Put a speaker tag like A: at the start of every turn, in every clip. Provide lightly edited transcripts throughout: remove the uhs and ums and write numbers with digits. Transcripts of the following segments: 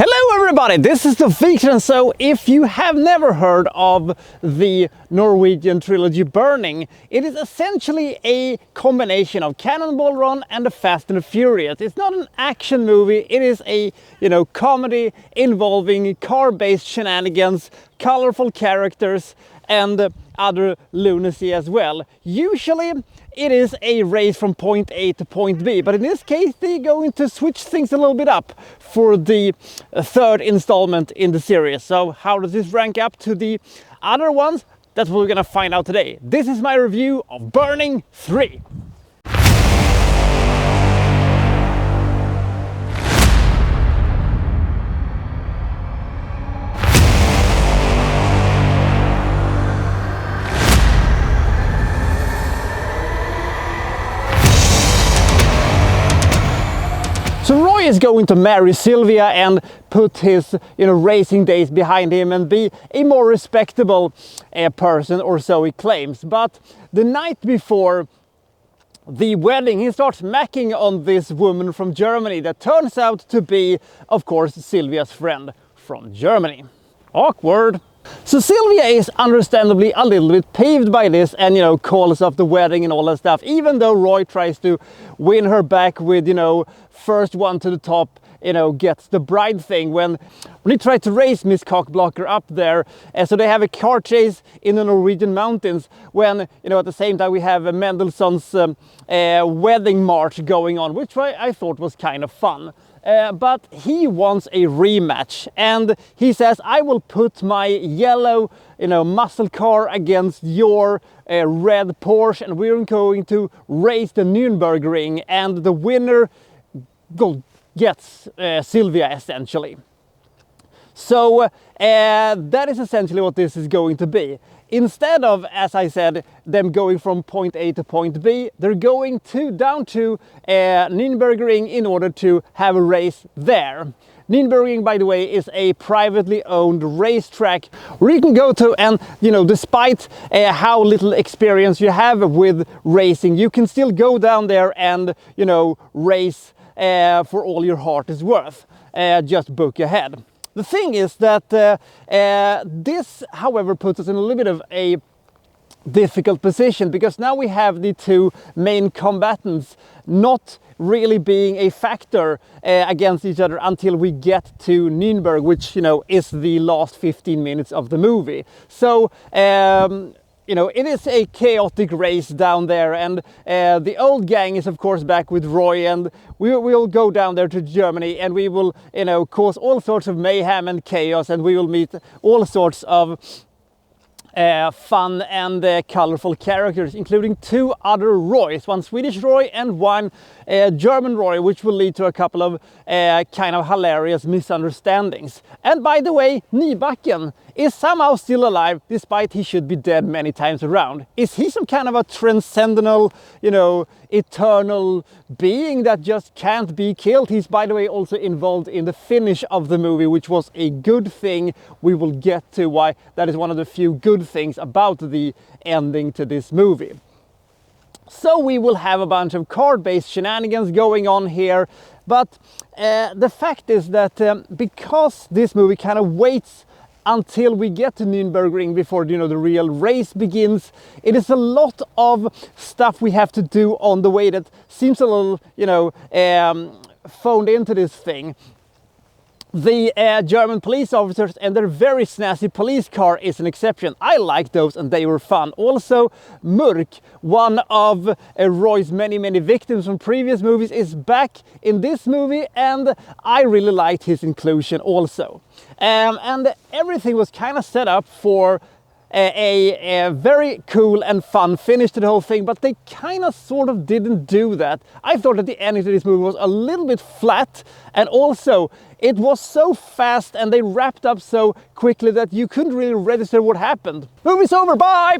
A: Hello everybody, this is the Fiction. So if you have never heard of the Norwegian trilogy Burning, it is essentially a combination of Cannonball Run and the Fast and the Furious. It's not an action movie, it is a comedy involving car-based shenanigans, colorful characters and other lunacy as well. Usually it is a race from point A to point B, but in this case they're going to switch things a little bit up for the third installment in the series. So how does this rank up to the other ones? That's what we're gonna find out today. This is my review of Burning 3. So Roy is going to marry Sylvia and put his racing days behind him and be a more respectable person, or so he claims. But the night before the wedding, he starts macking on this woman from Germany that turns out to be, of course, Sylvia's friend from Germany. Awkward. So Sylvia is understandably a little bit peeved by this and calls off the wedding and all that stuff, even though Roy tries to win her back with first one to the top gets the bride thing when he tried to race Miss Cockblocker up there. So they have a car chase in the Norwegian mountains when at the same time we have Mendelssohn's wedding march going on, which I thought was kind of fun. But he wants a rematch and he says, I will put my yellow muscle car against your red Porsche and we're going to race the Nürburgring ring and the winner gets Sylvia essentially. So that is essentially what this is going to be. Instead of, as I said, them going from point A to point B, they're going down to Nürburgring in order to have a race there. Nürburgring, by the way, is a privately owned racetrack where you can go to and, despite how little experience you have with racing, you can still go down there and, race for all your heart is worth. Just book ahead. The thing is that this, however, puts us in a little bit of a difficult position because now we have the two main combatants not really being a factor against each other until we get to Nürnberg, which is the last 15 minutes of the movie. So it is a chaotic race down there and the old gang is of course back with Roy and we will go down there to Germany and we will cause all sorts of mayhem and chaos and we will meet all sorts of fun and colorful characters, including two other Roys, one Swedish Roy and one German Roy, which will lead to a couple of kind of hilarious misunderstandings. And by the way, Nybacken is somehow still alive despite he should be dead many times around. Is he some kind of a transcendental, eternal being that just can't be killed? He's, by the way, also involved in the finish of the movie, which was a good thing. We will get to why that is one of the few good things about the ending to this movie. So we will have a bunch of card-based shenanigans going on here, but the fact is that because this movie kind of waits until we get to Nürburgring before the real race begins, it is a lot of stuff we have to do on the way that seems a little phoned into this thing. The German police officers and their very snazzy police car is an exception. I like those and they were fun. Also, Murk, one of Roy's many victims from previous movies, is back in this movie and I really liked his inclusion also. And everything was kind of set up for a very cool and fun finish to the whole thing, but they kind of sort of didn't do that. I thought that the ending to this movie was a little bit flat and also it was so fast and they wrapped up so quickly that you couldn't really register what happened. Movie's over, bye!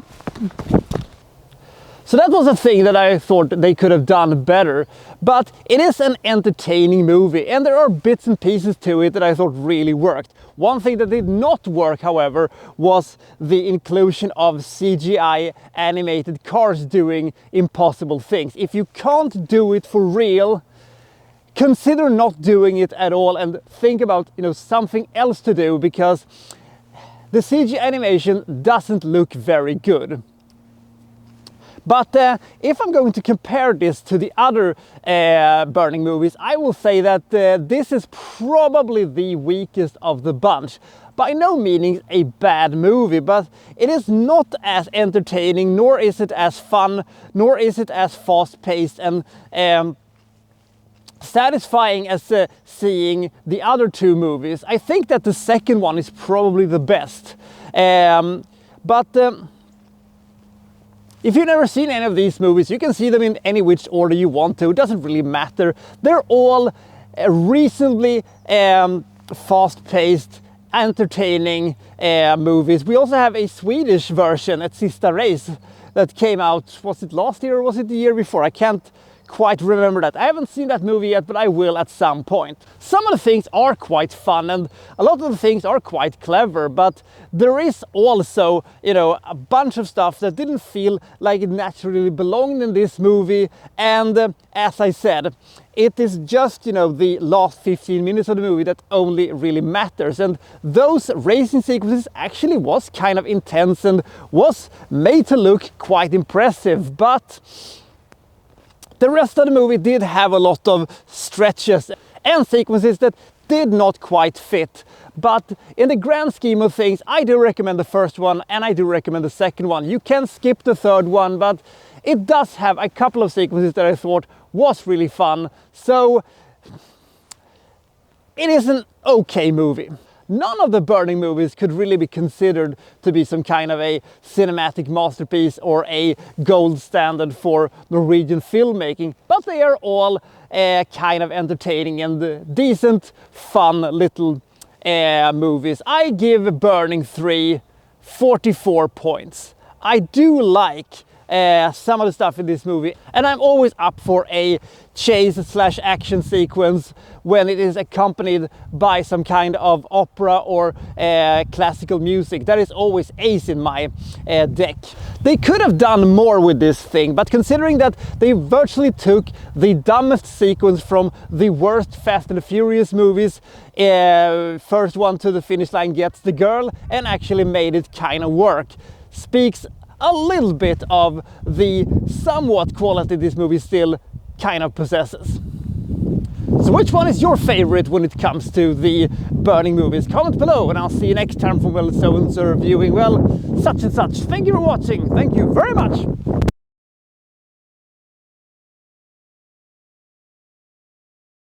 A: So that was a thing that I thought they could have done better, but it is an entertaining movie and there are bits and pieces to it that I thought really worked. One thing that did not work, however, was the inclusion of CGI animated cars doing impossible things. If you can't do it for real, consider not doing it at all and think about, you know, something else to do, because the CG animation doesn't look very good. But if I'm going to compare this to the other Burning movies, I will say that this is probably the weakest of the bunch. By no means a bad movie, but it is not as entertaining, nor is it as fun, nor is it as fast-paced and satisfying as seeing the other two movies. I think that the second one is probably the best. If you've never seen any of these movies, you can see them in any which order you want to. It doesn't really matter. They're all reasonably fast-paced, entertaining movies. We also have a Swedish version, Ett Sista Race, that came out, was it last year or was it the year before? I can't quite remember that. I haven't seen that movie yet, but I will at some point. Some of the things are quite fun and a lot of the things are quite clever, but there is also, you know, a bunch of stuff that didn't feel like it naturally belonged in this movie. And as I said, it is just, you know, the last 15 minutes of the movie that only really matters. And those racing sequences actually was kind of intense and was made to look quite impressive, but the rest of the movie did have a lot of stretches and sequences that did not quite fit. But in the grand scheme of things, I do recommend the first one and I do recommend the second one. You can skip the third one, but it does have a couple of sequences that I thought was really fun. So it is an okay movie. None of the Burning movies could really be considered to be some kind of a cinematic masterpiece or a gold standard for Norwegian filmmaking, but they are all kind of entertaining and decent, fun little movies. I give Burning 3 44 points. I do like some of the stuff in this movie, and I'm always up for a chase/action sequence when it is accompanied by some kind of opera or classical music. That is always ace in my deck. They could have done more with this thing, but considering that they virtually took the dumbest sequence from the worst Fast and the Furious movies, first one to the finish line gets the girl, and actually made it kind of work, speaks a little bit of the somewhat quality this movie still kind of possesses. So which one is your favorite when it comes to the Burning movies? Comment below and I'll see you next time from well so and so reviewing well such and such. Thank you for watching. Thank you very much.